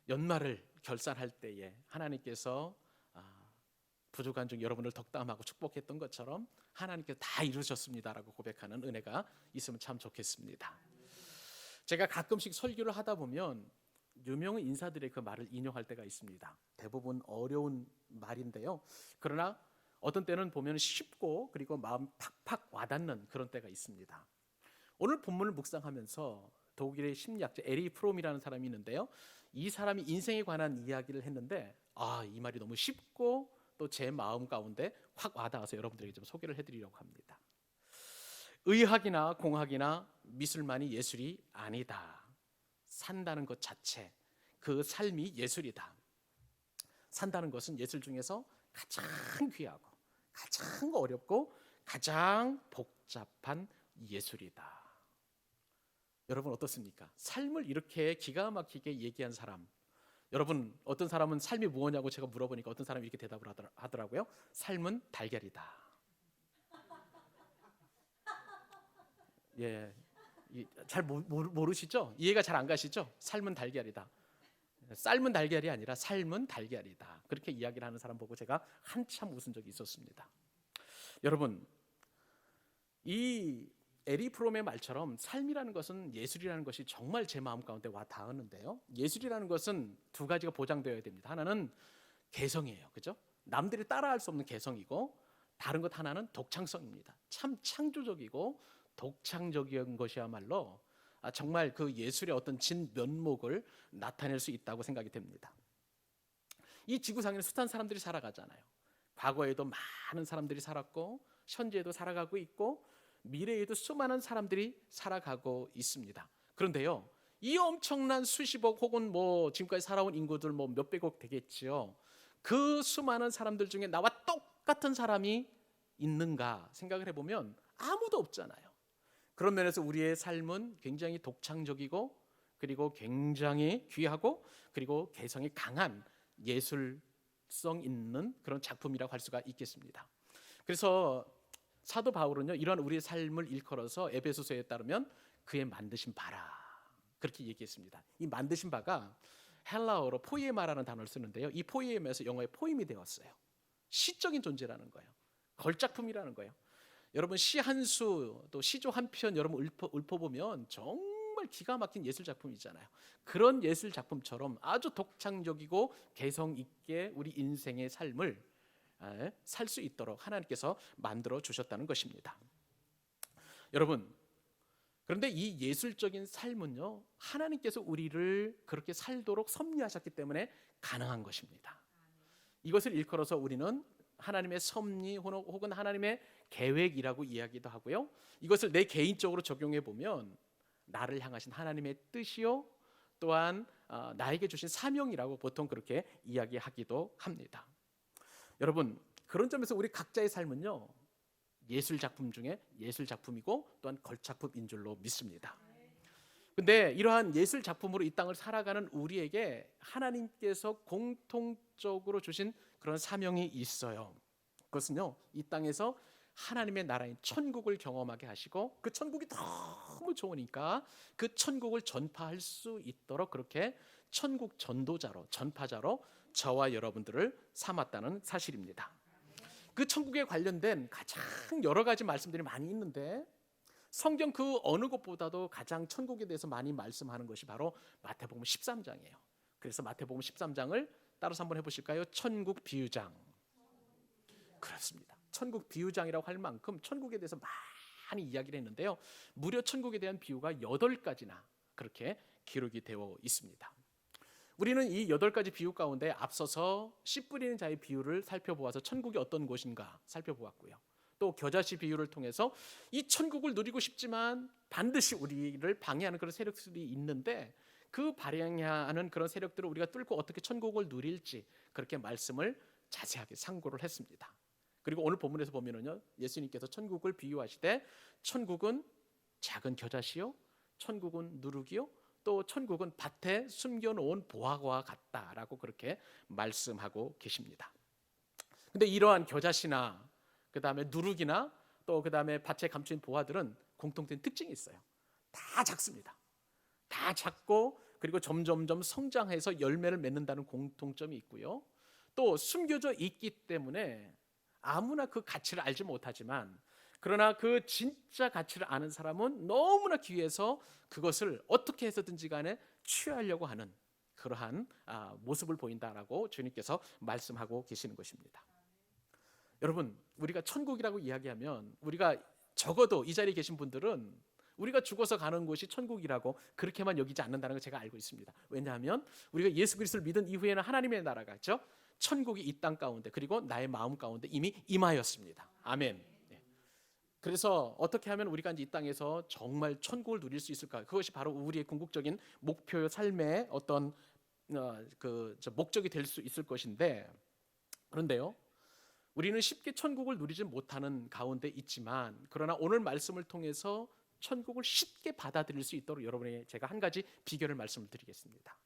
연말을 결산할 때에 하나님께서 부족한 중 여러분을 덕담하고 축복했던 것처럼 하나님께서 다 이루셨습니다라고 고백하는 은혜가 있으면 참 좋겠습니다. 제가 가끔씩 설교를 하다 보면 유명 인사들의 그 말을 인용할 때가 있습니다. 대부분 어려운 말인데요. 그러나 어떤 때는 보면 쉽고 그리고 마음 팍팍 와닿는 그런 때가 있습니다. 오늘 본문을 묵상하면서 독일의 심리학자 에리 프롬이라는 사람이 있는데요. 이 사람이 인생에 관한 이야기를 했는데 이 말이 너무 쉽고 또 제 마음 가운데 확 와닿아서 여러분들에게 좀 소개를 해드리려고 합니다. 의학이나 공학이나 미술만이 예술이 아니다. 산다는 것 자체, 그 삶이 예술이다. 산다는 것은 예술 중에서 가장 귀하고 가장 어렵고 가장 복잡한 예술이다. 여러분 어떻습니까? 삶을 이렇게 기가 막히게 얘기한 사람, 여러분 어떤 사람은 삶이 무엇냐고 제가 물어보니까 어떤 사람이 이렇게 대답을 하더라고요. 삶은 달걀이다. 예, 잘 모르시죠? 이해가 잘 안 가시죠? 삶은 달걀이다. 삶은 달걀이 아니라 삶은 달걀이다. 그렇게 이야기를 하는 사람 보고 제가 한참 웃은 적이 있었습니다. 여러분, 이 에리 프롬의 말처럼 삶이라는 것은 예술이라는 것이 정말 제 마음 가운데 와 닿았는데요. 예술이라는 것은 두 가지가 보장되어야 됩니다. 하나는 개성이에요. 그죠? 남들이 따라할 수 없는 개성이고 다른 것 하나는 독창성입니다. 참 창조적이고 독창적인 것이야말로 정말 그 예술의 어떤 진면목을 나타낼 수 있다고 생각이 됩니다. 이 지구상에는 숱한 사람들이 살아가잖아요. 과거에도 많은 사람들이 살았고 현재에도 살아가고 있고 미래에도 수많은 사람들이 살아가고 있습니다. 그런데요, 이 엄청난 수십억 혹은 지금까지 살아온 인구들 몇백억 되겠지요. 그 수많은 사람들 중에 나와 똑같은 사람이 있는가 생각을 해보면 아무도 없잖아요. 그런 면에서 우리의 삶은 굉장히 독창적이고 그리고 굉장히 귀하고 그리고 개성이 강한 예술성 있는 그런 작품이라고 할 수가 있겠습니다. 그래서 사도 바울은요, 이러한 우리의 삶을 일컬어서 에베소서에 따르면 그의 만드신 바라 그렇게 얘기했습니다. 이 만드신 바가 헬라어로 포이에마라는 단어를 쓰는데요. 이 포이에마에서 영어에 포임이 되었어요. 시적인 존재라는 거예요. 걸작품이라는 거예요. 여러분 시 한 수 또 시조 한 편 여러분 읊어보면 정말 기가 막힌 예술 작품이잖아요. 그런 예술 작품처럼 아주 독창적이고 개성 있게 우리 인생의 삶을 살 수 있도록 하나님께서 만들어 주셨다는 것입니다. 여러분, 그런데 이 예술적인 삶은요, 하나님께서 우리를 그렇게 살도록 섭리하셨기 때문에 가능한 것입니다. 이것을 일컬어서 우리는 하나님의 섭리 혹은 하나님의 계획이라고 이야기도 하고요. 이것을 내 개인적으로 적용해 보면 나를 향하신 하나님의 뜻이요, 또한 나에게 주신 사명이라고 보통 그렇게 이야기하기도 합니다. 여러분, 그런 점에서 우리 각자의 삶은요, 예술 작품 중에 예술 작품이고 또한 걸작품인 줄로 믿습니다. 근데 이러한 예술 작품으로 이 땅을 살아가는 우리에게 하나님께서 공통적으로 주신 그런 사명이 있어요. 그것은요, 이 땅에서 하나님의 나라인 천국을 경험하게 하시고 그 천국이 너무 좋으니까 그 천국을 전파할 수 있도록 그렇게 천국 전도자로 전파자로 저와 여러분들을 삼았다는 사실입니다. 그 천국에 관련된 가장 여러 가지 말씀들이 많이 있는데 성경 그 어느 것보다도 가장 천국에 대해서 많이 말씀하는 것이 바로 마태복음 13장이에요. 그래서 마태복음 13장을 따라서 한번 해보실까요? 천국 비유장. 그렇습니다. 천국 비유장이라고 할 만큼 천국에 대해서 많이 이야기를 했는데요. 무려 천국에 대한 비유가 8가지나 그렇게 기록이 되어 있습니다. 우리는 이 8가지 비유 가운데 앞서서 씨 뿌리는 자의 비유를 살펴보아서 천국이 어떤 곳인가 살펴보았고요. 또 겨자씨 비유를 통해서 이 천국을 누리고 싶지만 반드시 우리를 방해하는 그런 세력들이 있는데 그 방해하는 그런 세력들을 우리가 뚫고 어떻게 천국을 누릴지 그렇게 말씀을 자세하게 상고를 했습니다. 그리고 오늘 본문에서 보면은요, 예수님께서 천국을 비유하시되 천국은 작은 겨자씨요, 천국은 누룩이요, 또 천국은 밭에 숨겨놓은 보화와 같다라고 그렇게 말씀하고 계십니다. 근데 이러한 겨자씨나 그 다음에 누룩이나 또 그 다음에 밭에 감춘 보화들은 공통된 특징이 있어요. 다 작습니다. 다 작고 그리고 점점점 성장해서 열매를 맺는다는 공통점이 있고요. 또 숨겨져 있기 때문에 아무나 그 가치를 알지 못하지만, 그러나 그 진짜 가치를 아는 사람은 너무나 귀해서 그것을 어떻게 해서든지 간에 취하려고 하는 그러한 모습을 보인다라고 주님께서 말씀하고 계시는 것입니다. 여러분, 우리가 천국이라고 이야기하면 우리가 적어도 이 자리에 계신 분들은 우리가 죽어서 가는 곳이 천국이라고 그렇게만 여기지 않는다는 걸 제가 알고 있습니다. 왜냐하면 우리가 예수 그리스도를 믿은 이후에는 하나님의 나라가 있죠. 천국이 이 땅 가운데, 그리고 나의 마음 가운데 이미 임하였습니다. 아멘. 그래서 어떻게 하면 우리가 이 땅에서 정말 천국을 누릴 수 있을까? 그것이 바로 우리의 궁극적인 목표, 삶의 어떤 목적이 될 수 있을 것인데, 그런데요, 우리는 쉽게 천국을 누리지 못하는 가운데 있지만, 그러나 오늘 말씀을 통해서 천국을 쉽게 받아들일 수 있도록 여러분에게 제가 한 가지 비결을 말씀을 드리겠습니다.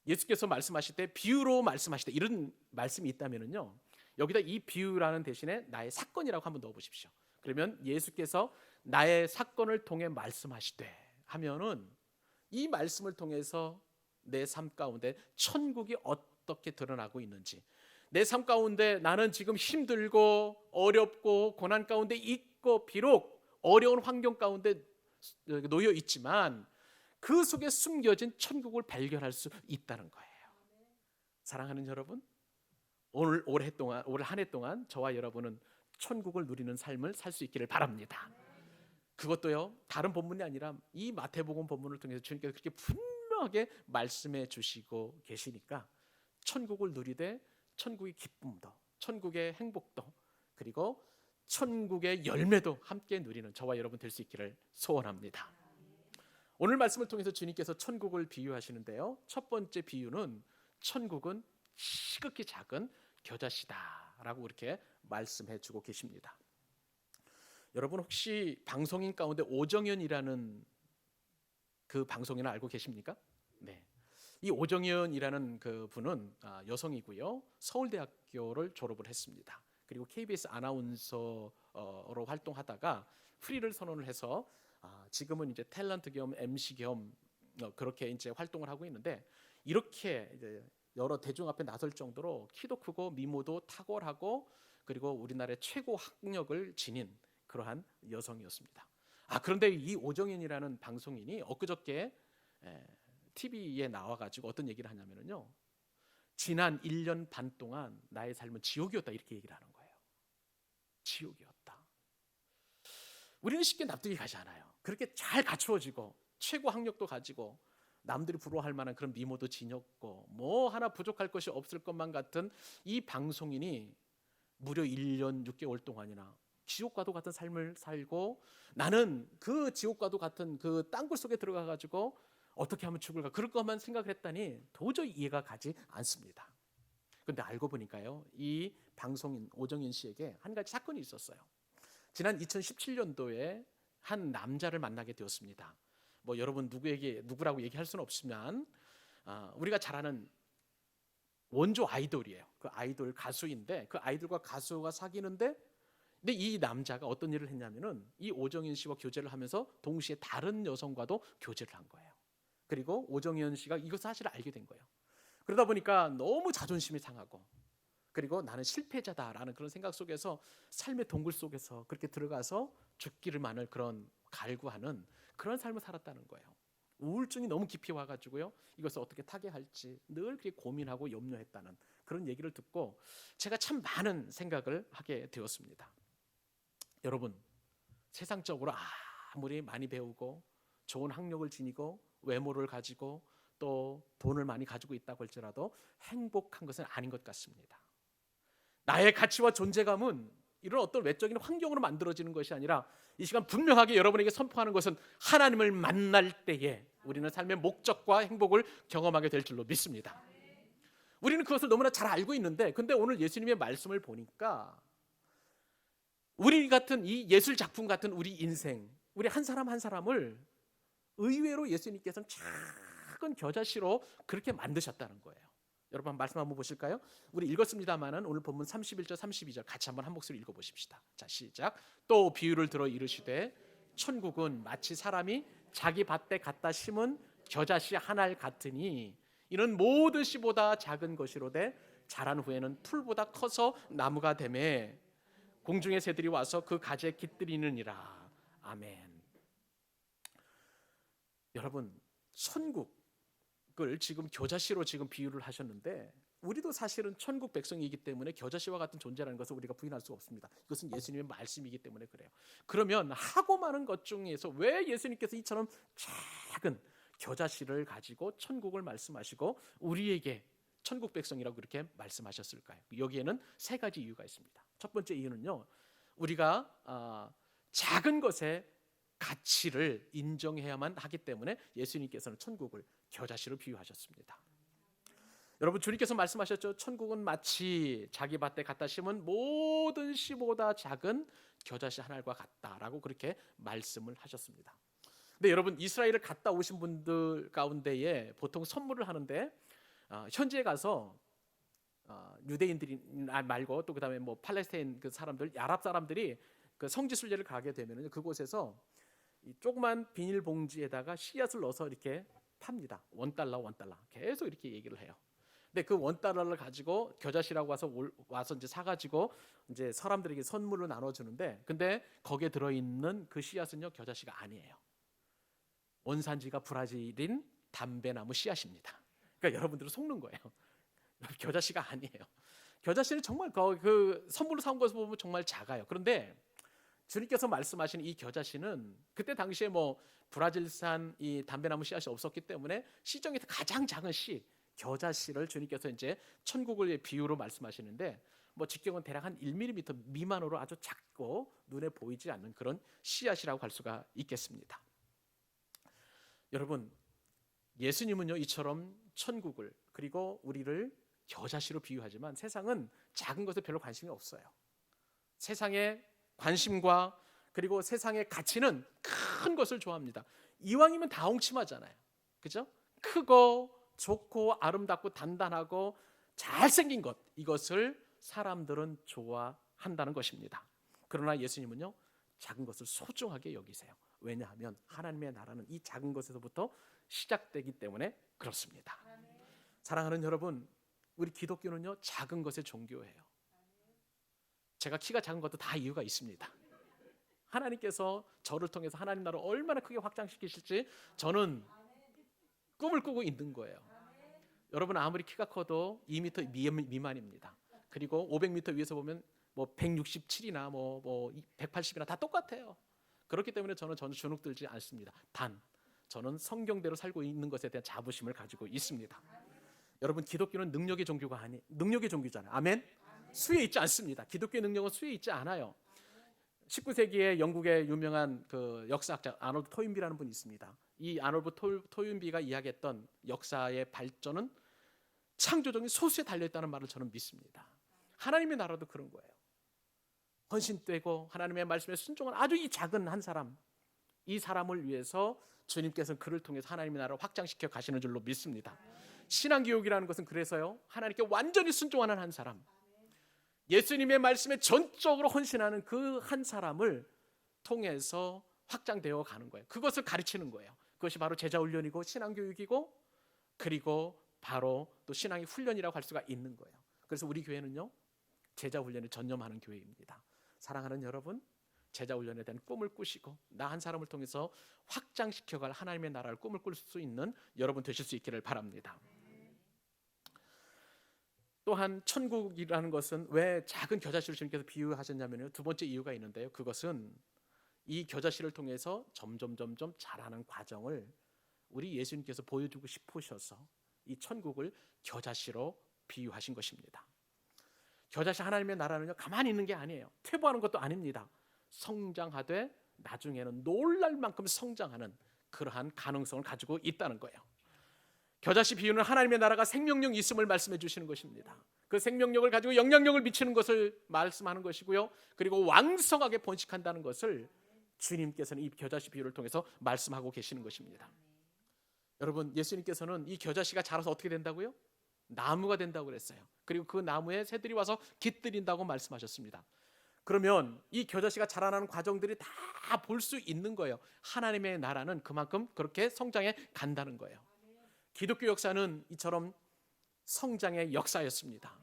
예수께서 말씀하실 때, 비유로 말씀하실 때 이런 말씀이 있다면요, 여기다 이 비유라는 대신에 나의 사건이라고 한번 넣어보십시오. 그러면 예수께서 나의 사건을 통해 말씀하시되 하면은 이 말씀을 통해서 내 삶 가운데 천국이 어떻게 드러나고 있는지, 내 삶 가운데 나는 지금 힘들고 어렵고 고난 가운데 있고, 비록 어려운 환경 가운데 놓여 있지만 그 속에 숨겨진 천국을 발견할 수 있다는 거예요. 사랑하는 여러분, 올 한 해 동안 저와 여러분은 천국을 누리는 삶을 살 수 있기를 바랍니다. 그것도요, 다른 본문이 아니라 이 마태복음 본문을 통해서 주님께서 그렇게 분명하게 말씀해 주시고 계시니까 천국을 누리되 천국의 기쁨도, 천국의 행복도, 그리고 천국의 열매도 함께 누리는 저와 여러분 될 수 있기를 소원합니다. 오늘 말씀을 통해서 주님께서 천국을 비유하시는데요, 첫 번째 비유는 천국은 시극히 작은 겨자씨다라고 이렇게 말씀해 주고 계십니다. 여러분, 혹시 방송인 가운데 오정연이라는 그 방송인을 알고 계십니까? 네. 이 오정연이라는 그 분은 여성이고요, 서울대학교를 졸업을 했습니다. 그리고 KBS 아나운서로 활동하다가 프리를 선언을 해서 지금은 이제 탤런트 겸 MC 겸 그렇게 이제 활동을 하고 있는데, 이렇게 이제 여러 대중 앞에 나설 정도로 키도 크고 미모도 탁월하고, 그리고 우리나라의 최고 학력을 지닌 그러한 여성이었습니다. 그런데 이 오정연이라는 방송인이 엊그저께 TV에 나와가지고 어떤 얘기를 하냐면요, 지난 1년 반 동안 나의 삶은 지옥이었다, 이렇게 얘기를 하는 거예요. 지옥이었다. 우리는 쉽게 납득이 가지 않아요. 그렇게 잘 갖추어지고 최고 학력도 가지고 남들이 부러워할 만한 그런 미모도 지녔고 뭐 하나 부족할 것이 없을 것만 같은 이 방송인이 무려 1년 6개월 동안이나 지옥과도 같은 삶을 살고, 나는 그 지옥과도 같은 그 땅굴 속에 들어가 가지고 어떻게 하면 죽을까, 그럴 것만 생각을 했다니 도저히 이해가 가지 않습니다. 그런데 알고 보니까요, 이 방송인 오정연 씨에게 한 가지 사건이 있었어요. 지난 2017년도에 한 남자를 만나게 되었습니다. 뭐 여러분 누구라고 얘기할 수는 없지만 우리가 잘 아는 원조 아이돌이에요. 그 아이돌 가수인데, 그 아이돌과 가수가 사귀는데, 근데 이 남자가 어떤 일을 했냐면은 이 오정연 씨와 교제를 하면서 동시에 다른 여성과도 교제를 한 거예요. 그리고 오정연 씨가 이것 사실을 알게 된 거예요. 그러다 보니까 너무 자존심이 상하고, 그리고 나는 실패자다라는 그런 생각 속에서 삶의 동굴 속에서 그렇게 들어가서 죽기를만을 그런 갈구하는 그런 삶을 살았다는 거예요. 우울증이 너무 깊이 와가지고요, 이것을 어떻게 타개할지 늘 그렇게 고민하고 염려했다는 그런 얘기를 듣고 제가 참 많은 생각을 하게 되었습니다. 여러분, 세상적으로 아무리 많이 배우고 좋은 학력을 지니고 외모를 가지고 또 돈을 많이 가지고 있다고 할지라도 행복한 것은 아닌 것 같습니다. 나의 가치와 존재감은 이런 어떤 외적인 환경으로 만들어지는 것이 아니라, 이 시간 분명하게 여러분에게 선포하는 것은 하나님을 만날 때에 우리는 삶의 목적과 행복을 경험하게 될 줄로 믿습니다. 우리는 그것을 너무나 잘 알고 있는데, 근데 오늘 예수님의 말씀을 보니까 우리 같은 이 예술 작품 같은 우리 인생, 우리 한 사람 한 사람을 의외로 예수님께서는 작은 겨자씨로 그렇게 만드셨다는 거예요. 여러분 말씀 한번 보실까요? 우리 읽었습니다마는 오늘 본문 31절 32절 같이 한번 한 목소리 읽어보십시다. 자, 시작. 또 비유를 들어 이르시되 천국은 마치 사람이 자기 밭에 갖다 심은 겨자씨 한 알 같으니 이는 모든 씨보다 작은 것이로되 자란 후에는 풀보다 커서 나무가 되매 공중의 새들이 와서 그 가지에 깃들이느니라. 아멘. 여러분, 천국을 지금 겨자씨로 지금 비유를 하셨는데 우리도 사실은 천국 백성이기 때문에 겨자씨와 같은 존재라는 것을 우리가 부인할 수 없습니다. 이것은 예수님의 말씀이기 때문에 그래요. 그러면 하고 많은 것 중에서 왜 예수님께서 이처럼 작은 겨자씨를 가지고 천국을 말씀하시고 우리에게 천국 백성이라고 그렇게 말씀하셨을까요? 여기에는 세 가지 이유가 있습니다. 첫 번째 이유는요, 우리가 작은 것의 가치를 인정해야만 하기 때문에 예수님께서는 천국을 겨자씨로 비유하셨습니다. 여러분, 주님께서 말씀하셨죠. 천국은 마치 자기 밭에 갖다 심은 모든 씨보다 작은 겨자씨 한 알과 같다라고 그렇게 말씀을 하셨습니다. 근데 여러분, 이스라엘을 갔다 오신 분들 가운데에 보통 선물을 하는데 현지에 가서 유대인들이 말고 또 그다음에 뭐 팔레스타인 그 사람들, 아랍 사람들이 그 성지 순례를 가게 되면은 그곳에서 이 조그만 비닐 봉지에다가 씨앗을 넣어서 이렇게 팝니다. $1 계속 이렇게 얘기를 해요. 근데 그 $1를 가지고 겨자씨라고 와서 이제 사가지고 이제 사람들에게 선물로 나눠주는데, 근데 거기에 들어있는 그 씨앗은요 겨자씨가 아니에요. 원산지가 브라질인 담배나무 씨앗입니다. 그러니까 여러분들은 속는 거예요. 겨자씨가 아니에요. 겨자씨는 정말 그 선물로 사온 것을 보면 정말 작아요. 그런데 주님께서 말씀하신 이 겨자씨는 그때 당시에 뭐 브라질산 이 담배나무 씨앗이 없었기 때문에 시중에서 가장 작은 씨, 겨자씨를 주님께서 이제 천국을 비유로 말씀하시는데, 뭐 직경은 대략 한 1mm 미만으로 아주 작고 눈에 보이지 않는 그런 씨앗이라고 할 수가 있겠습니다. 여러분, 예수님은요 이처럼 천국을 그리고 우리를 겨자씨로 비유하지만 세상은 작은 것에 별로 관심이 없어요. 세상의 관심과 그리고 세상의 가치는 큰 것을 좋아합니다. 이왕이면 다 옹침하잖아요. 그죠? 크고 좋고 아름답고 단단하고 잘생긴 것, 이것을 사람들은 좋아한다는 것입니다. 그러나 예수님은요 작은 것을 소중하게 여기세요. 왜냐하면 하나님의 나라는 이 작은 것에서부터 시작되기 때문에 그렇습니다. 사랑하는 여러분, 우리 기독교는요 작은 것의 종교예요. 제가 키가 작은 것도 다 이유가 있습니다. 하나님께서 저를 통해서 하나님 나라를 얼마나 크게 확장시키실지 저는 꿈을 꾸고 있는 거예요. 여러분, 아무리 키가 커도 2m 미만입니다. 그리고 500m 위에서 보면 뭐 167이나 뭐 180이나 다 똑같아요. 그렇기 때문에 저는 주눅 들지 않습니다. 단 저는 성경대로 살고 있는 것에 대한 자부심을 가지고 있습니다. 여러분, 기독교는 능력의 종교잖아요. 아멘. 수에 있지 않습니다. 기독교의 능력은 수에 있지 않아요. 19세기에 영국의 유명한 그 역사학자 아놀드 토인비라는 분이 있습니다. 이 아놀드 토인비가 이야기했던 역사의 발전은 창조적인 소수에 달려있다는 말을 저는 믿습니다. 하나님의 나라도 그런 거예요. 헌신되고 하나님의 말씀에 순종한 아주 이 작은 한 사람, 이 사람을 위해서 주님께서는 그를 통해서 하나님의 나라를 확장시켜 가시는 줄로 믿습니다. 신앙교육이라는 것은 그래서요 하나님께 완전히 순종하는 한 사람, 예수님의 말씀에 전적으로 헌신하는 그 한 사람을 통해서 확장되어 가는 거예요. 그것을 가르치는 거예요. 그것이 바로 제자훈련이고 신앙교육이고, 그리고 바로 또 신앙의 훈련이라고 할 수가 있는 거예요. 그래서 우리 교회는요 제자훈련에 전념하는 교회입니다. 사랑하는 여러분, 제자훈련에 대한 꿈을 꾸시고 나 한 사람을 통해서 확장시켜갈 하나님의 나라를 꿈을 꿀 수 있는 여러분 되실 수 있기를 바랍니다. 또한 천국이라는 것은 왜 작은 겨자씨를 주님께서 비유하셨냐면요, 두 번째 이유가 있는데요, 그것은 이 겨자씨를 통해서 점점 자라는 과정을 우리 예수님께서 보여주고 싶으셔서 이 천국을 겨자씨로 비유하신 것입니다. 겨자씨 하나님의 나라는요 가만히 있는 게 아니에요. 퇴보하는 것도 아닙니다. 성장하되 나중에는 놀랄 만큼 성장하는 그러한 가능성을 가지고 있다는 거예요. 겨자씨 비유는 하나님의 나라가 생명력이 있음을 말씀해 주시는 것입니다. 그 생명력을 가지고 영향력을 미치는 것을 말씀하는 것이고요, 그리고 왕성하게 번식한다는 것을 주님께서는 이 겨자씨 비유를 통해서 말씀하고 계시는 것입니다. 여러분, 예수님께서는 이 겨자씨가 자라서 어떻게 된다고요? 나무가 된다고 그랬어요. 그리고 그 나무에 새들이 와서 깃들인다고 말씀하셨습니다. 그러면 이 겨자씨가 자라나는 과정들이 다 볼 수 있는 거예요. 하나님의 나라는 그만큼 그렇게 성장해 간다는 거예요. 기독교 역사는 이처럼 성장의 역사였습니다.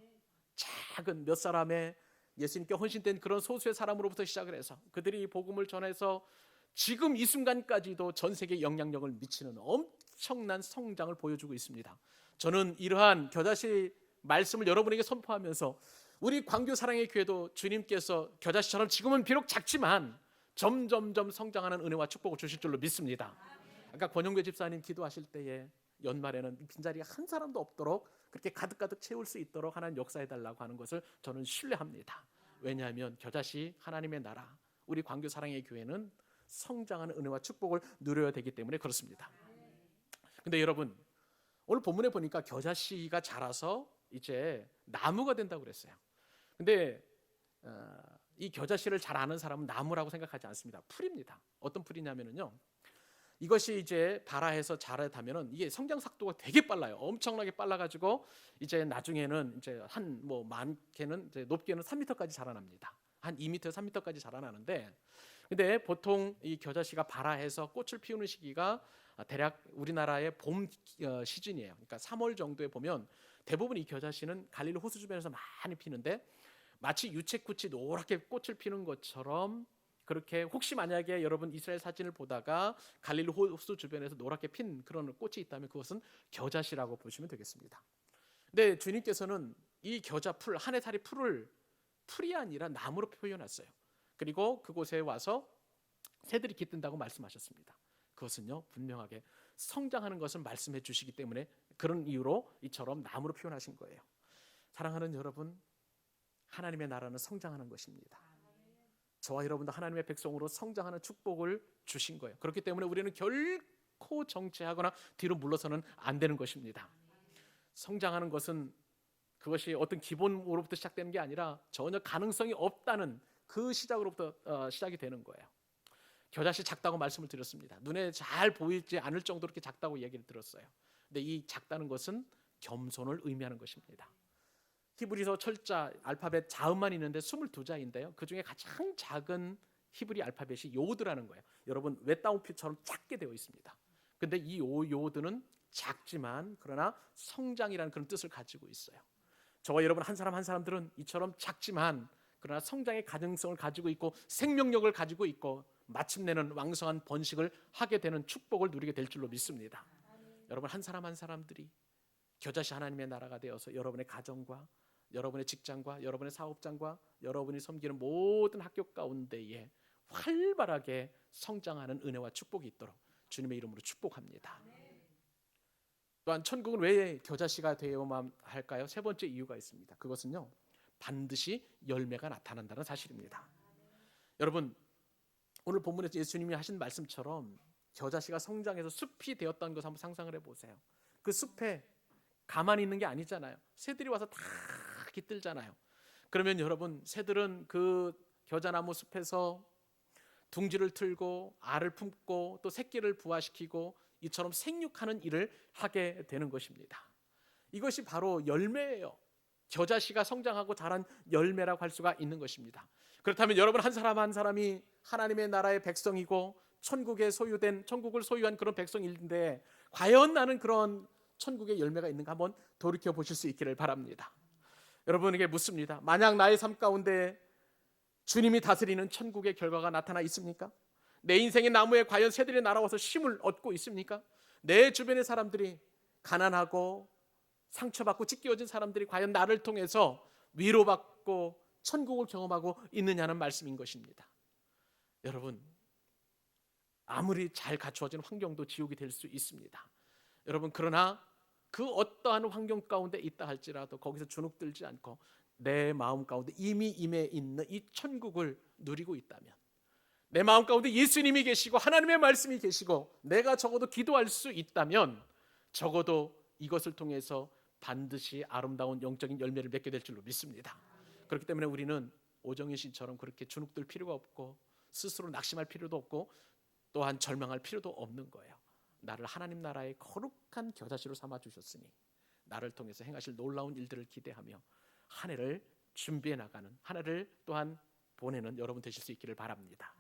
작은 몇 사람의 예수님께 헌신된 그런 소수의 사람으로부터 시작을 해서 그들이 복음을 전해서 지금 이 순간까지도 전 세계에 영향력을 미치는 엄청난 성장을 보여주고 있습니다. 저는 이러한 겨자씨 말씀을 여러분에게 선포하면서 우리 광교 사랑의 교회도 주님께서 겨자씨처럼 지금은 비록 작지만 점점점 성장하는 은혜와 축복을 주실 줄로 믿습니다. 아까 권영배 집사님 기도하실 때에 연말에는 빈자리가 한 사람도 없도록 그렇게 가득가득 채울 수 있도록 하나님 역사해달라고 하는 것을 저는 신뢰합니다. 왜냐하면 겨자씨 하나님의 나라, 우리 광교 사랑의 교회는 성장하는 은혜와 축복을 누려야 되기 때문에 그렇습니다. 근데 여러분, 오늘 본문에 보니까 겨자씨가 자라서 이제 나무가 된다고 그랬어요. 근데 이 겨자씨를 잘 아는 사람은 나무라고 생각하지 않습니다. 풀입니다. 어떤 풀이냐면요, 이것이 이제 발화해서 자라다면은 이게 성장 속도가 되게 빨라요. 엄청나게 빨라가지고 이제 나중에는 이제 한 뭐 많게는 이제 높게는 3m까지 자라납니다. 한 2m, 3m까지 자라나는데, 근데 보통 이 겨자씨가 발화해서 꽃을 피우는 시기가 대략 우리나라의 봄 시즌이에요. 그러니까 3월 정도에 보면 대부분 이 겨자씨는 갈릴리 호수 주변에서 많이 피는데, 마치 유채꽃이 노랗게 꽃을 피는 것처럼 그렇게 혹시 만약에 여러분 이스라엘 사진을 보다가 갈릴리 호수 주변에서 노랗게 핀 그런 꽃이 있다면 그것은 겨자씨라고 보시면 되겠습니다. 근데 주님께서는 이 겨자풀, 한 해살이 풀이 아니라 나무로 표현했어요. 그리고 그곳에 와서 새들이 깃든다고 말씀하셨습니다. 그것은요, 분명하게 성장하는 것을 말씀해 주시기 때문에 그런 이유로 이처럼 나무로 표현하신 거예요. 사랑하는 여러분, 하나님의 나라는 성장하는 것입니다. 저와 여러분도 하나님의 백성으로 성장하는 축복을 주신 거예요. 그렇기 때문에 우리는 결코 정체하거나 뒤로 물러서는 안 되는 것입니다. 성장하는 것은 그것이 어떤 기본으로부터 시작되는 게 아니라 전혀 가능성이 없다는 그 시작으로부터 시작이 되는 거예요. 겨자씨 작다고 말씀을 드렸습니다. 눈에 잘 보이지 않을 정도로 이렇게 작다고 얘기를 들었어요. 근데 이 작다는 것은 겸손을 의미하는 것입니다. 히브리서 철자 알파벳 자음만 있는데 22자인데요. 그중에 가장 작은 히브리 알파벳이 요드라는 거예요. 여러분 웹다운표처럼 작게 되어 있습니다. 근데 이 요드는 작지만 그러나 성장이라는 그런 뜻을 가지고 있어요. 저와 여러분 한 사람 한 사람들은 이처럼 작지만 그러나 성장의 가능성을 가지고 있고 생명력을 가지고 있고 마침내는 왕성한 번식을 하게 되는 축복을 누리게 될 줄로 믿습니다. 여러분 한 사람 한 사람들이 겨자씨 하나님의 나라가 되어서 여러분의 가정과 여러분의 직장과 여러분의 사업장과 여러분이 섬기는 모든 학교 가운데에 활발하게 성장하는 은혜와 축복이 있도록 주님의 이름으로 축복합니다. 또한 천국은 왜 겨자씨가 되어야만 할까요? 세 번째 이유가 있습니다. 그것은요, 반드시 열매가 나타난다는 사실입니다. 여러분 오늘 본문에서 예수님이 하신 말씀처럼 겨자씨가 성장해서 숲이 되었다는 것을 한번 상상을 해보세요. 그 숲에 가만히 있는 게 아니잖아요. 새들이 와서 다 깃들잖아요. 그러면 여러분 새들은 그 겨자나무 숲에서 둥지를 틀고 알을 품고 또 새끼를 부화시키고 이처럼 생육하는 일을 하게 되는 것입니다. 이것이 바로 열매예요. 겨자씨가 성장하고 자란 열매라고 할 수가 있는 것입니다. 그렇다면 여러분 한 사람 한 사람이 하나님의 나라의 백성이고 천국을 소유한 그런 백성인데 과연 나는 그런 천국의 열매가 있는가 한번 돌이켜 보실 수 있기를 바랍니다. 여러분에게 묻습니다. 만약 나의 삶 가운데 주님이 다스리는 천국의 결과가 나타나 있습니까? 내 인생의 나무에 과연 새들이 날아와서 쉼을 얻고 있습니까? 내 주변의 사람들이 가난하고 상처받고 찢겨진 사람들이 과연 나를 통해서 위로받고 천국을 경험하고 있느냐는 말씀인 것입니다. 여러분 아무리 잘 갖추어진 환경도 지옥이 될 수 있습니다. 여러분 그러나 그 어떠한 환경 가운데 있다 할지라도 거기서 주눅들지 않고 내 마음 가운데 이미 임해 있는 이 천국을 누리고 있다면, 내 마음 가운데 예수님이 계시고 하나님의 말씀이 계시고 내가 적어도 기도할 수 있다면 적어도 이것을 통해서 반드시 아름다운 영적인 열매를 맺게 될 줄로 믿습니다. 그렇기 때문에 우리는 오정희 씨처럼 그렇게 주눅들 필요가 없고 스스로 낙심할 필요도 없고 또한 절망할 필요도 없는 거예요. 나를 하나님 나라의 거룩한 겨자씨로 삼아 주셨으니 나를 통해서 행하실 놀라운 일들을 기대하며 한 해를 준비해 나가는, 한 해를 또한 보내는 여러분 되실 수 있기를 바랍니다.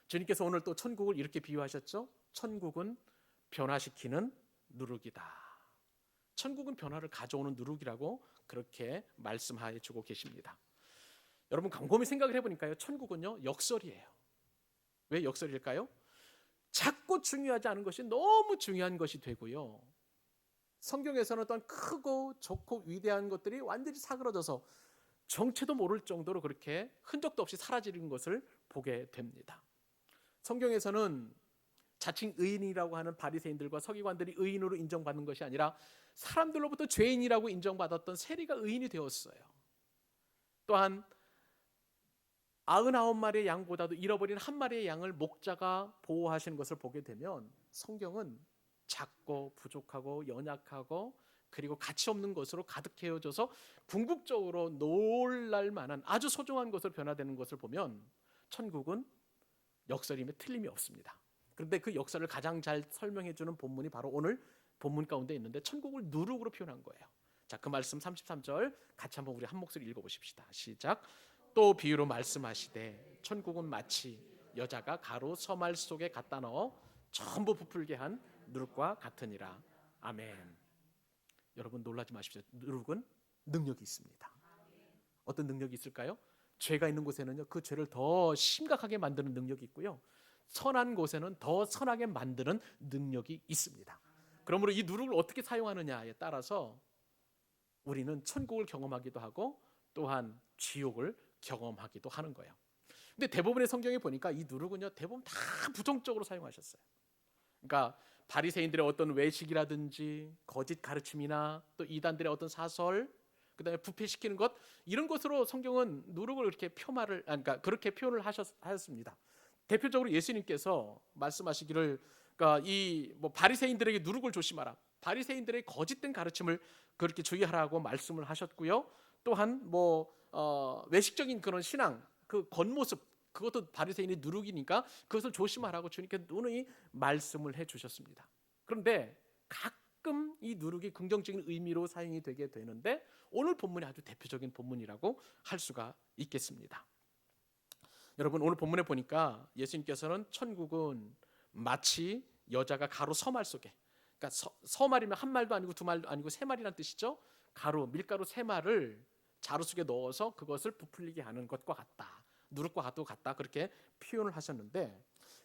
주님께서 오늘 또 천국을 이렇게 비유하셨죠. 천국은 변화시키는 누룩이다. 천국은 변화를 가져오는 누룩이라고 그렇게 말씀해 주고 계십니다. 여러분 곰곰이 생각을 해보니까요, 천국은요 역설이에요. 왜 역설일까요? 작고 중요하지 않은 것이 너무 중요한 것이 되고요, 성경에서는 어떤 크고 좋고 위대한 것들이 완전히 사그러져서 정체도 모를 정도로 그렇게 흔적도 없이 사라지는 것을 보게 됩니다. 성경에서는 자칭 의인이라고 하는 바리새인들과 서기관들이 의인으로 인정받는 것이 아니라 사람들로부터 죄인이라고 인정받았던 세리가 의인이 되었어요. 또한 99마리의 양보다도 잃어버린 한 마리의 양을 목자가 보호하시는 것을 보게 되면 성경은 작고 부족하고 연약하고 그리고 가치 없는 것으로 가득 채워져서 궁극적으로 놀랄 만한 아주 소중한 것으로 변화되는 것을 보면 천국은 역설임에 틀림이 없습니다. 그런데 그 역설을 가장 잘 설명해 주는 본문이 바로 오늘 본문 가운데 있는데, 천국을 누룩으로 표현한 거예요. 자, 그 말씀 33절 같이 한번 우리 한 목소리 읽어보십시다. 시작. 또 비유로 말씀하시되 천국은 마치 여자가 가루 서말 속에 갖다 넣어 전부 부풀게 한 누룩과 같으니라. 아멘. 여러분 놀라지 마십시오. 누룩은 능력이 있습니다. 어떤 능력이 있을까요? 죄가 있는 곳에는요, 그 죄를 더 심각하게 만드는 능력이 있고요, 선한 곳에는 더 선하게 만드는 능력이 있습니다. 그러므로 이 누룩을 어떻게 사용하느냐에 따라서 우리는 천국을 경험하기도 하고 또한 지옥을 경험하기도 하는 거예요. 근데 대부분의 성경에 보니까 이 누룩은요 대부분 다 부정적으로 사용하셨어요. 그러니까 바리새인들의 어떤 외식이라든지 거짓 가르침이나 또 이단들의 어떤 사설, 그다음에 부패시키는 것, 이런 것으로 성경은 누룩을 이렇게 그러니까 그렇게 표현을 하셨습니다. 대표적으로 예수님께서 말씀하시기를, 그러니까 이 바리새인들에게 누룩을 조심하라, 바리새인들의 거짓된 가르침을 그렇게 주의하라고 말씀을 하셨고요. 또한 외식적인 그런 신앙, 그 겉모습, 그것도 바리새인의 누룩이니까 그것을 조심하라고 주님께서 누누이 말씀을 해주셨습니다. 그런데 가끔 이 누룩이 긍정적인 의미로 사용이 되게 되는데 오늘 본문이 아주 대표적인 본문이라고 할 수가 있겠습니다. 여러분 오늘 본문에 보니까 예수님께서는 천국은 마치 여자가 가루 서말 속에, 그러니까 서말이면 한 말도 아니고 두 말도 아니고 세 말이란 뜻이죠. 가루, 밀가루 세 말을 자루 속에 넣어서 그것을 부풀리게 하는 것과 같다, 누룩과 같다, 그렇게 표현을 하셨는데,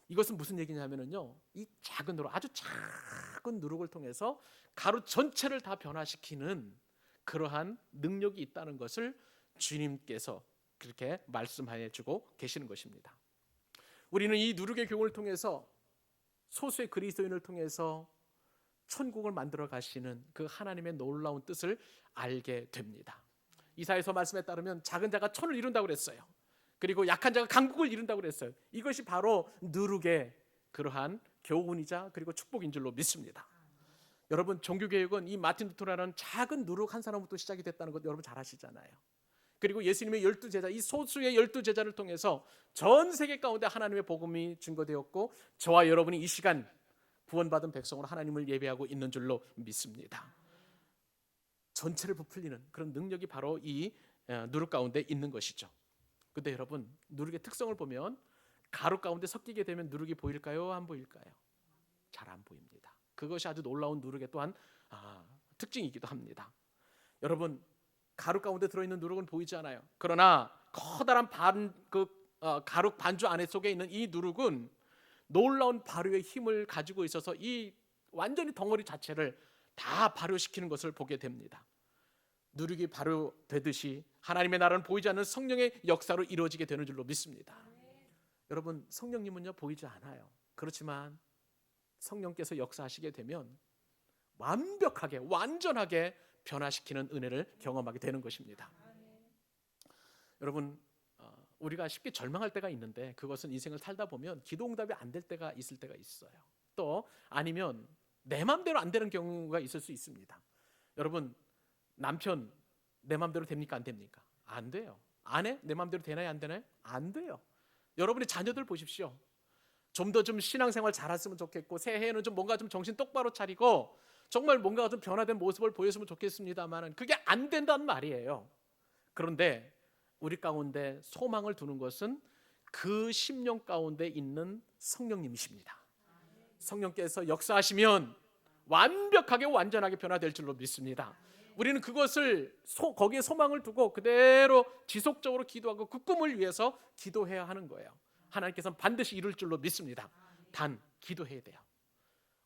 이것은 무슨 얘기냐면요, 이 작은 누룩, 아주 작은 누룩을 통해서 가루 전체를 다 변화시키는 그러한 능력이 있다는 것을 주님께서 그렇게 말씀해 주고 계시는 것입니다. 우리는 이 누룩의 교훈을 통해서, 소수의 그리스도인을 통해서 천국을 만들어 가시는 그 하나님의 놀라운 뜻을 알게 됩니다. 이사야서 말씀에 따르면 작은 자가 천을 이룬다고 그랬어요. 그리고 약한 자가 강국을 이룬다고 그랬어요. 이것이 바로 누룩의 그러한 교훈이자 그리고 축복인 줄로 믿습니다. 여러분 종교개혁은 이 마틴 루터라는 작은 누룩 한 사람부터 시작이 됐다는 것 여러분 잘 아시잖아요. 그리고 예수님의 12제자, 이 소수의 12제자를 통해서 전 세계 가운데 하나님의 복음이 증거되었고, 저와 여러분이 이 시간 구원받은 백성으로 하나님을 예배하고 있는 줄로 믿습니다. 전체를 부풀리는 그런 능력이 바로 이 누룩 가운데 있는 것이죠. 근데 여러분 누룩의 특성을 보면 가루 가운데 섞이게 되면 누룩이 보일까요? 안 보일까요? 잘 안 보입니다. 그것이 아주 놀라운 누룩의 또한 특징이기도 합니다. 여러분 가루 가운데 들어있는 누룩은 보이지 않아요. 그러나 커다란 가루 반주 안에 속에 있는 이 누룩은 놀라운 발효의 힘을 가지고 있어서 이 완전히 덩어리 자체를 다 발효시키는 것을 보게 됩니다. 누룩이 발효되듯이 하나님의 나라는 보이지 않는 성령의 역사로 이루어지게 되는 줄로 믿습니다. 여러분 성령님은요 보이지 않아요. 그렇지만 성령께서 역사하시게 되면 완벽하게 완전하게 변화시키는 은혜를 경험하게 되는 것입니다. 여러분 우리가 쉽게 절망할 때가 있는데, 그것은 인생을 살다 보면 기도응답이 안 될 때가 있을 때가 있어요. 또 아니면 내 마음대로 안 되는 경우가 있을 수 있습니다. 여러분 남편 내 마음대로 됩니까? 안 됩니까? 안 돼요. 아내 내 마음대로 되나요? 안 되나요? 안 돼요. 여러분의 자녀들 보십시오. 좀 더 신앙생활 잘했으면 좋겠고, 새해에는 좀 뭔가 좀 정신 똑바로 차리고 정말 뭔가 좀 변화된 모습을 보였으면 좋겠습니다만 그게 안 된단 말이에요. 그런데 우리 가운데 소망을 두는 것은 그 심령 가운데 있는 성령님이십니다. 성령께서 역사하시면 완벽하게 완전하게 변화될 줄로 믿습니다. 우리는 그것을 거기에 소망을 두고 그대로 지속적으로 기도하고 그 꿈을 위해서 기도해야 하는 거예요. 하나님께서는 반드시 이룰 줄로 믿습니다. 단 기도해야 돼요.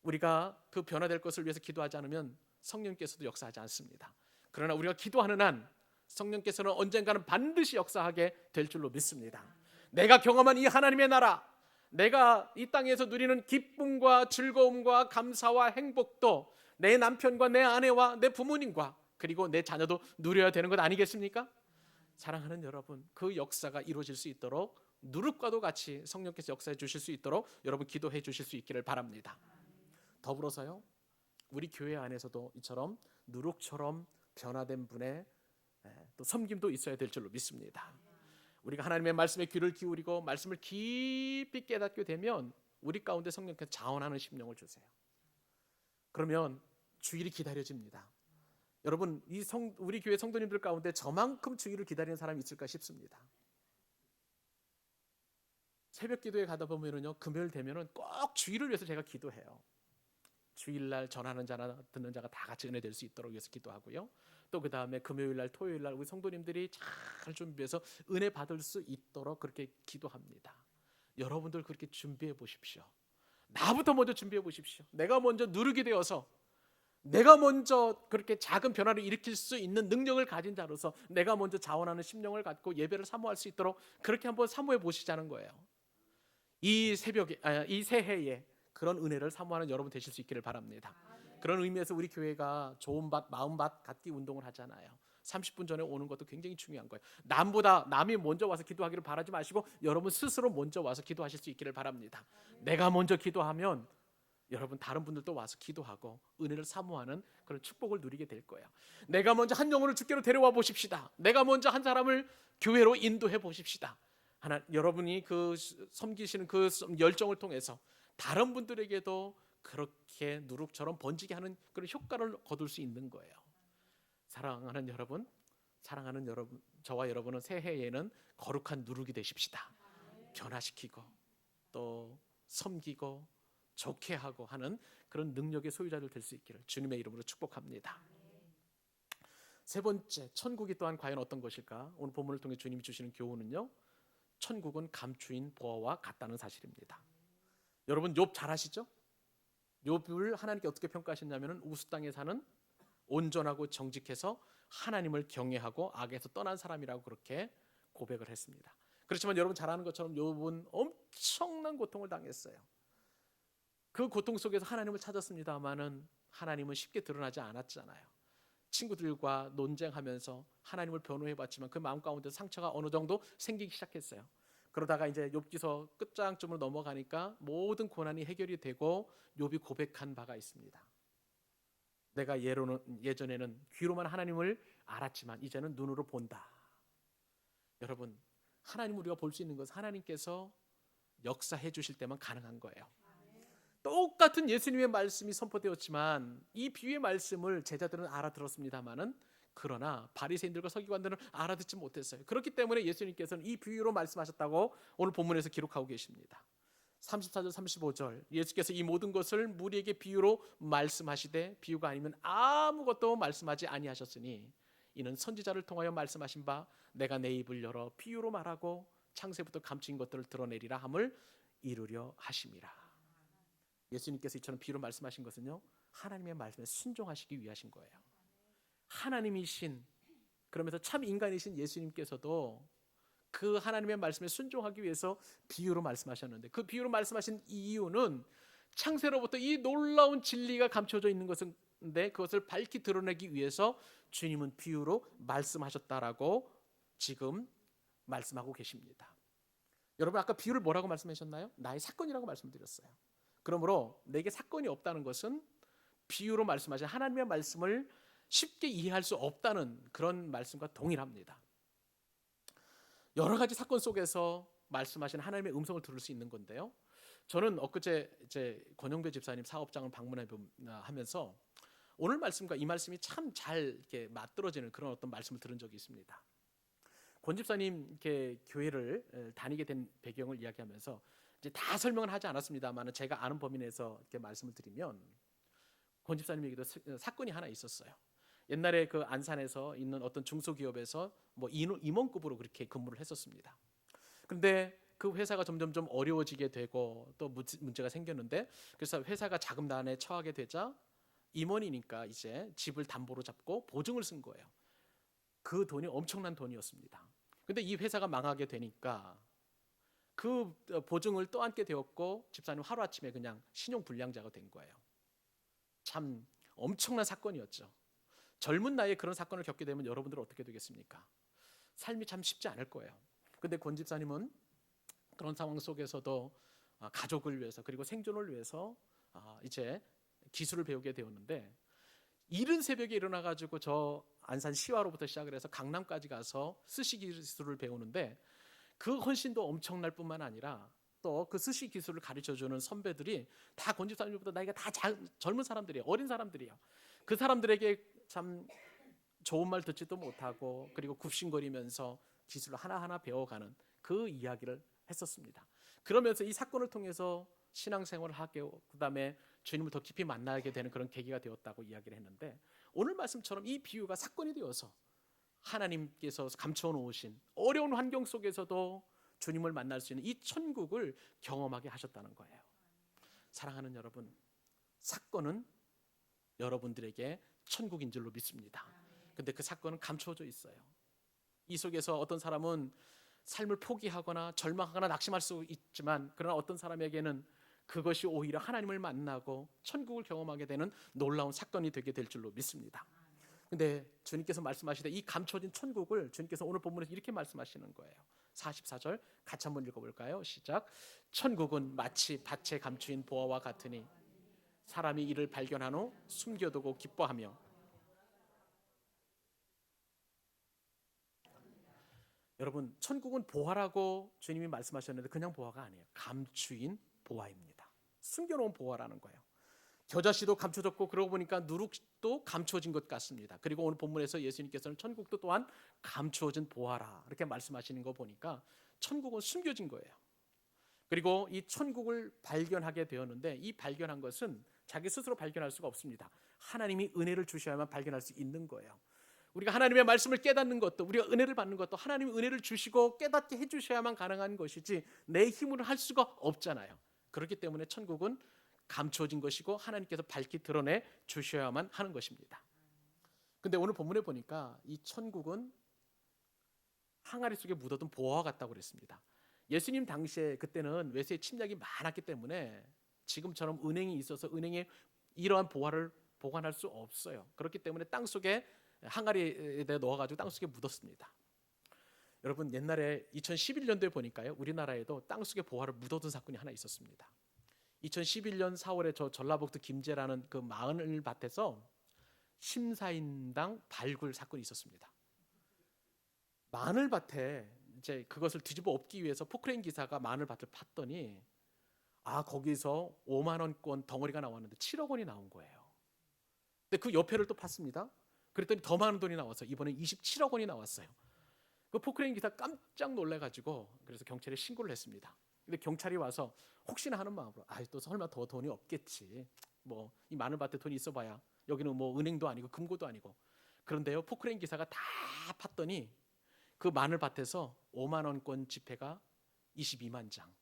우리가 그 변화될 것을 위해서 기도하지 않으면 성령께서도 역사하지 않습니다. 그러나 우리가 기도하는 한 성령께서는 언젠가는 반드시 역사하게 될 줄로 믿습니다. 내가 경험한 이 하나님의 나라, 내가 이 땅에서 누리는 기쁨과 즐거움과 감사와 행복도 내 남편과 내 아내와 내 부모님과 그리고 내 자녀도 누려야 되는 것 아니겠습니까? 사랑하는 여러분, 그 역사가 이루어질 수 있도록 누룩과도 같이 성령께서 역사해 주실 수 있도록 여러분 기도해 주실 수 있기를 바랍니다. 더불어서요, 우리 교회 안에서도 이처럼 누룩처럼 변화된 분의 또 섬김도 있어야 될 줄로 믿습니다. 우리가 하나님의 말씀에 귀를 기울이고 말씀을 깊이 깨닫게 되면 우리 가운데 성령께서 자원하는 심령을 주세요. 그러면 주일이 기다려집니다. 여러분, 우리 교회 성도님들 가운데 저만큼 주일을 기다리는 사람이 있을까 싶습니다. 새벽 기도에 가다 보면은요, 금요일 되면은 꼭 주일을 위해서 제가 기도해요. 주일날 전하는 자나 듣는 자가 다 같이 은혜될 수 있도록 위해서 기도하고요. 또 그 다음에 금요일날 토요일날 우리 성도님들이 잘 준비해서 은혜 받을 수 있도록 그렇게 기도합니다. 여러분들 그렇게 준비해 보십시오. 나부터 먼저 준비해 보십시오. 내가 먼저 누르게 되어서 내가 먼저 그렇게 작은 변화를 일으킬 수 있는 능력을 가진 자로서 내가 먼저 자원하는 심령을 갖고 예배를 사모할 수 있도록 그렇게 한번 사모해 보시자는 거예요. 이 새해에 그런 은혜를 사모하는 여러분 되실 수 있기를 바랍니다. 그런 의미에서 우리 교회가 좋은 밭, 마음 밭 갖기 운동을 하잖아요. 30분 전에 오는 것도 굉장히 중요한 거예요. 남이 먼저 와서 기도하기를 바라지 마시고 여러분 스스로 먼저 와서 기도하실 수 있기를 바랍니다. 내가 먼저 기도하면 여러분 다른 분들도 와서 기도하고 은혜를 사모하는 그런 축복을 누리게 될 거예요. 내가 먼저 한 영혼을 주께로 데려와 보십시다. 내가 먼저 한 사람을 교회로 인도해 보십시다. 여러분이 그 섬기시는 그 열정을 통해서 다른 분들에게도 그렇게 누룩처럼 번지게 하는 그런 효과를 거둘 수 있는 거예요. 사랑하는 여러분, 저와 여러분은 새해에는 거룩한 누룩이 되십시다. 변화시키고 또 섬기고 좋게 하고 하는 그런 능력의 소유자들 될 수 있기를 주님의 이름으로 축복합니다. 세 번째, 천국이 또한 과연 어떤 것일까? 오늘 본문을 통해 주님이 주시는 교훈은요, 천국은 감추인 보화와 같다는 사실입니다. 여러분 욥 잘 아시죠? 욥을 하나님께 어떻게 평가하셨냐면 우스 땅에 사는 온전하고 정직해서 하나님을 경외하고 악에서 떠난 사람이라고 그렇게 고백을 했습니다. 그렇지만 여러분 잘 아는 것처럼 욥은 엄청난 고통을 당했어요. 그 고통 속에서 하나님을 찾았습니다마는 하나님은 쉽게 드러나지 않았잖아요. 친구들과 논쟁하면서 하나님을 변호해봤지만 그 마음 가운데 상처가 어느 정도 생기기 시작했어요. 그러다가 이제 욥기서 끝장쯤으로 넘어가니까 모든 고난이 해결이 되고 욥이 고백한 바가 있습니다. 내가 예전에는 귀로만 하나님을 알았지만 이제는 눈으로 본다. 여러분, 하나님을 우리가 볼 수 있는 것은 하나님께서 역사해 주실 때만 가능한 거예요. 똑같은 예수님의 말씀이 선포되었지만 이 비유의 말씀을 제자들은 알아들었습니다마는 그러나 바리새인들과 서기관들은 알아듣지 못했어요. 그렇기 때문에 예수님께서는 이 비유로 말씀하셨다고 오늘 본문에서 기록하고 계십니다. 34절 35절 예수께서 이 모든 것을 무리에게 비유로 말씀하시되 비유가 아니면 아무것도 말씀하지 아니하셨으니 이는 선지자를 통하여 말씀하신 바 내가 내 입을 열어 비유로 말하고 창세부터 감추인 것들을 드러내리라 함을 이루려 하심이라. 예수님께서 이처럼 비유로 말씀하신 것은요, 하나님의 말씀에 순종하시기 위하신 거예요. 하나님이신, 그러면서 참 인간이신 예수님께서도 그 하나님의 말씀에 순종하기 위해서 비유로 말씀하셨는데 그 비유로 말씀하신 이유는 창세로부터 이 놀라운 진리가 감춰져 있는 것인데 그것을 밝히 드러내기 위해서 주님은 비유로 말씀하셨다라고 지금 말씀하고 계십니다. 여러분 아까 비유를 뭐라고 말씀하셨나요? 나의 사건이라고 말씀드렸어요. 그러므로 내게 사건이 없다는 것은 비유로 말씀하신 하나님의 말씀을 쉽게 이해할 수 없다는 그런 말씀과 동일합니다. 여러 가지 사건 속에서 말씀하신 하나님의 음성을 들을 수 있는 건데요. 저는 엊그제 이제 권영배 집사님 사업장을 방문하면서 오늘 말씀과 이 말씀이 참 잘 이렇게 맞들어지는 그런 어떤 말씀을 들은 적이 있습니다. 권 집사님 이렇게 교회를 다니게 된 배경을 이야기하면서 이제 다 설명을 하지 않았습니다만 제가 아는 범위 내에서 이렇게 말씀을 드리면 권 집사님에게도 사건이 하나 있었어요. 옛날에 그 안산에서 있는 어떤 중소기업에서 뭐 임원급으로 그렇게 근무를 했었습니다. 그런데 그 회사가 점점 좀 어려워지게 되고 또 문제가 생겼는데, 그래서 회사가 자금난에 처하게 되자 임원이니까 이제 집을 담보로 잡고 보증을 쓴 거예요. 그 돈이 엄청난 돈이었습니다. 근데 이 회사가 망하게 되니까 그 보증을 떠안게 되었고 집사님 하루아침에 그냥 신용불량자가 된 거예요. 참 엄청난 사건이었죠. 젊은 나이에 그런 사건을 겪게 되면 여러분들은 어떻게 되겠습니까? 삶이 참 쉽지 않을 거예요. 근데 권 집사님은 그런 상황 속에서도 가족을 위해서 그리고 생존을 위해서 이제 기술을 배우게 되었는데, 이른 새벽에 일어나가지고 저 안산 시와로부터 시작을 해서 강남까지 가서 스시 기술을 배우는데, 그 헌신도 엄청날 뿐만 아니라 또 그 스시 기술을 가르쳐주는 선배들이 다 권 집사님보다 나이가 다 젊은 사람들이에요. 어린 사람들이에요. 그 사람들에게 참 좋은 말 듣지도 못하고 그리고 굽신거리면서 기술을 하나하나 배워가는 그 이야기를 했었습니다. 그러면서 이 사건을 통해서 신앙생활을 하고 그다음에 주님을 더 깊이 만나게 되는 그런 계기가 되었다고 이야기를 했는데, 오늘 말씀처럼 이 비유가 사건이 되어서 하나님께서 감춰 놓으신 어려운 환경 속에서도 주님을 만날 수 있는 이 천국을 경험하게 하셨다는 거예요. 사랑하는 여러분, 사건은 여러분들에게 천국인 줄로 믿습니다. 근데 그 사건은 감춰져 있어요. 이 속에서 어떤 사람은 삶을 포기하거나 절망하거나 낙심할 수 있지만, 그러나 어떤 사람에게는 그것이 오히려 하나님을 만나고 천국을 경험하게 되는 놀라운 사건이 되게 될 줄로 믿습니다. 근데 주님께서 말씀하시되 이 감춰진 천국을 주님께서 오늘 본문에서 이렇게 말씀하시는 거예요. 44절 같이 한번 읽어볼까요? 시작. 천국은 마치 밭에 감추인 보화와 같으니 사람이 이를 발견한 후 숨겨두고 기뻐하며. 여러분, 천국은 보화라고 주님이 말씀하셨는데 그냥 보화가 아니에요. 감추인 보화입니다. 숨겨놓은 보화라는 거예요. 겨자씨도 감춰졌고 그러고 보니까 누룩도 감춰진 것 같습니다. 그리고 오늘 본문에서 예수님께서는 천국도 또한 감추어진 보화라 이렇게 말씀하시는 거 보니까 천국은 숨겨진 거예요. 그리고 이 천국을 발견하게 되었는데, 이 발견한 것은 자기 스스로 발견할 수가 없습니다. 하나님이 은혜를 주셔야만 발견할 수 있는 거예요. 우리가 하나님의 말씀을 깨닫는 것도, 우리가 은혜를 받는 것도 하나님이 은혜를 주시고 깨닫게 해주셔야만 가능한 것이지 내 힘으로 할 수가 없잖아요. 그렇기 때문에 천국은 감춰진 것이고 하나님께서 밝히 드러내 주셔야만 하는 것입니다. 근데 오늘 본문에 보니까 이 천국은 항아리 속에 묻어둔 보화와 같다고 그랬습니다. 예수님 당시에 그때는 외세 침략이 많았기 때문에 지금처럼 은행이 있어서 은행에 이러한 보화를 보관할 수 없어요. 그렇기 때문에 땅속에 항아리에 넣어가지고 땅속에 묻었습니다. 여러분, 옛날에 2011년도에 보니까요, 우리나라에도 땅속에 보화를 묻어둔 사건이 하나 있었습니다. 2011년 4월에 저 전라북도 김제라는 그 마을밭에서 심사인당 발굴 사건이 있었습니다. 마늘밭에 이제 그것을 뒤집어 엎기 위해서 포크레인 기사가 마늘밭을 팠더니 거기서 5만 원권 덩어리가 나왔는데 7억 원이 나온 거예요. 근데 그 옆에를 또 팠습니다. 그랬더니 더 많은 돈이 나와서 이번에 27억 원이 나왔어요. 그 포크레인 기사 깜짝 놀래가지고 그래서 경찰에 신고를 했습니다. 근데 경찰이 와서 혹시나 하는 마음으로 또 설마 더 돈이 없겠지. 뭐 이 마늘밭에 돈이 있어봐야 여기는 뭐 은행도 아니고 금고도 아니고. 그런데요, 포크레인 기사가 다 팠더니 그 마늘밭에서 5만 원권 지폐가 22만 장,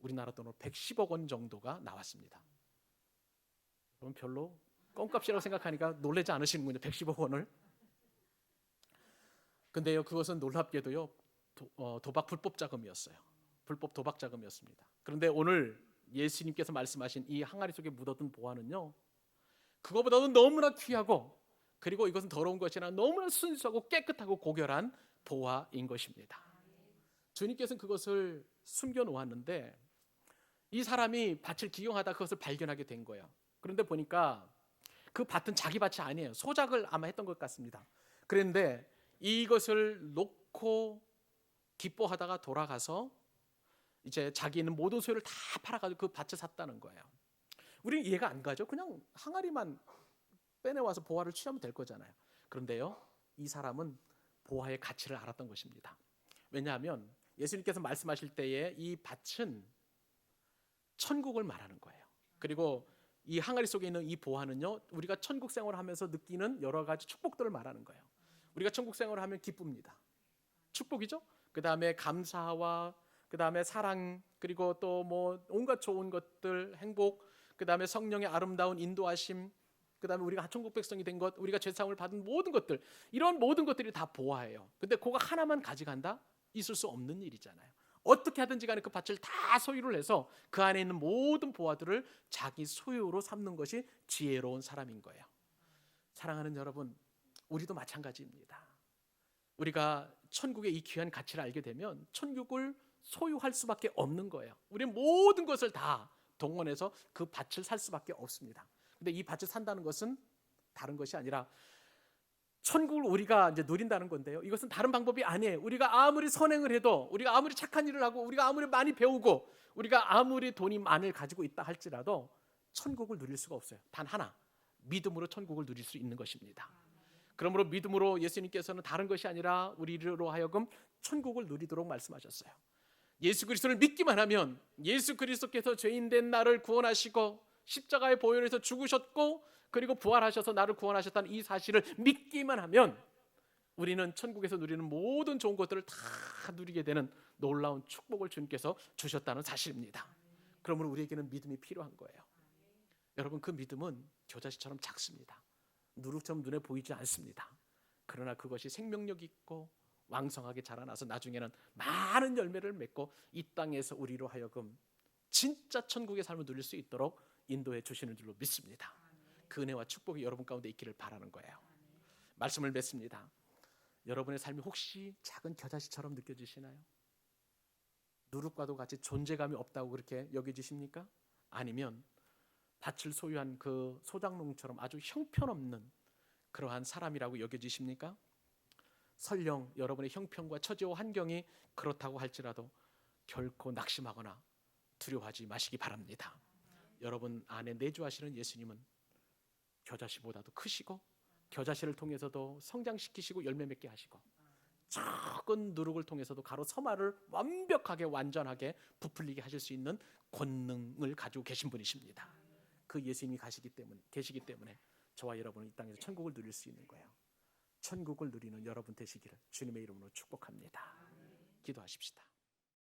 우리나라 돈으로 110억 원 정도가 나왔습니다. 그럼 별로 껌값이라고 생각하니까 놀라지 않으시는군요. 110억 원을. 근데요, 그것은 놀랍게도요 도박 불법 자금이었어요. 불법 도박 자금이었습니다. 그런데 오늘 예수님께서 말씀하신 이 항아리 속에 묻어둔 보화는요, 그거보다도 너무나 귀하고, 그리고 이것은 더러운 것이 아니라 너무나 순수하고 깨끗하고 고결한 보화인 것입니다. 주님께서는 그것을 숨겨 놓았는데 이 사람이 밭을 기경하다 그것을 발견하게 된 거예요. 그런데 보니까 그 밭은 자기 밭이 아니에요. 소작을 아마 했던 것 같습니다. 그런데 이것을 놓고 기뻐하다가 돌아가서 이제 자기 있는 모든 소유를 다 팔아가지고 그 밭을 샀다는 거예요. 우리는 이해가 안 가죠. 그냥 항아리만 빼내와서 보화를 취하면 될 거잖아요. 그런데요, 이 사람은 보화의 가치를 알았던 것입니다. 왜냐하면 예수님께서 말씀하실 때에 이 밭은 천국을 말하는 거예요. 그리고 이 항아리 속에 있는 이 보화는요, 우리가 천국 생활을 하면서 느끼는 여러 가지 축복들을 말하는 거예요. 우리가 천국 생활을 하면 기쁩니다. 축복이죠. 그 다음에 감사와 그 다음에 사랑, 그리고 또 뭐 온갖 좋은 것들, 행복, 그 다음에 성령의 아름다운 인도하심, 그 다음에 우리가 천국 백성이 된 것, 우리가 죄사함을 받은 모든 것들, 이런 모든 것들이 다 보화예요. 근데 그거 하나만 가져간다? 있을 수 없는 일이잖아요. 어떻게 하든지 간에 그 밭을 다 소유를 해서 그 안에 있는 모든 보화들을 자기 소유로 삼는 것이 지혜로운 사람인 거예요. 사랑하는 여러분, 우리도 마찬가지입니다. 우리가 천국의 이 귀한 가치를 알게 되면 천국을 소유할 수밖에 없는 거예요. 우리 모든 것을 다 동원해서 그 밭을 살 수밖에 없습니다. 근데 이 밭을 산다는 것은 다른 것이 아니라 천국을 우리가 이제 누린다는 건데요. 이것은 다른 방법이 아니에요. 우리가 아무리 선행을 해도, 우리가 아무리 착한 일을 하고, 우리가 아무리 많이 배우고, 우리가 아무리 돈이 많이 가지고 있다 할지라도 천국을 누릴 수가 없어요. 단 하나, 믿음으로 천국을 누릴 수 있는 것입니다. 그러므로 믿음으로 예수님께서는 다른 것이 아니라 우리로 하여금 천국을 누리도록 말씀하셨어요. 예수 그리스도를 믿기만 하면, 예수 그리스도께서 죄인된 나를 구원하시고 십자가의 보혈에서 죽으셨고 그리고 부활하셔서 나를 구원하셨다는 이 사실을 믿기만 하면 우리는 천국에서 누리는 모든 좋은 것들을 다 누리게 되는 놀라운 축복을 주님께서 주셨다는 사실입니다. 그러므로 우리에게는 믿음이 필요한 거예요. 여러분, 그 믿음은 겨자씨처럼 작습니다. 누룩처럼 눈에 보이지 않습니다. 그러나 그것이 생명력 있고 왕성하게 자라나서 나중에는 많은 열매를 맺고 이 땅에서 우리로 하여금 진짜 천국의 삶을 누릴 수 있도록 인도해 주시는 줄로 믿습니다. 그 은혜와 축복이 여러분 가운데 있기를 바라는 거예요. 말씀을 맺습니다. 여러분의 삶이 혹시 작은 겨자씨처럼 느껴지시나요? 누룩과도 같이 존재감이 없다고 그렇게 여겨지십니까? 아니면 밭을 소유한 그 소장농처럼 아주 형편없는 그러한 사람이라고 여겨지십니까? 설령 여러분의 형편과 처지와 환경이 그렇다고 할지라도 결코 낙심하거나 두려워하지 마시기 바랍니다. 여러분 안에 내주하시는 예수님은 겨자씨보다도 크시고 겨자씨를 통해서도 성장시키시고 열매 맺게 하시고 작은 누룩을 통해서도 가로 서말을 완벽하게 완전하게 부풀리게 하실 수 있는 권능을 가지고 계신 분이십니다. 그 예수님이 계시기 때문에 저와 여러분은 이 땅에서 천국을 누릴 수 있는 거예요. 천국을 누리는 여러분 되시기를 주님의 이름으로 축복합니다. 기도하십시다.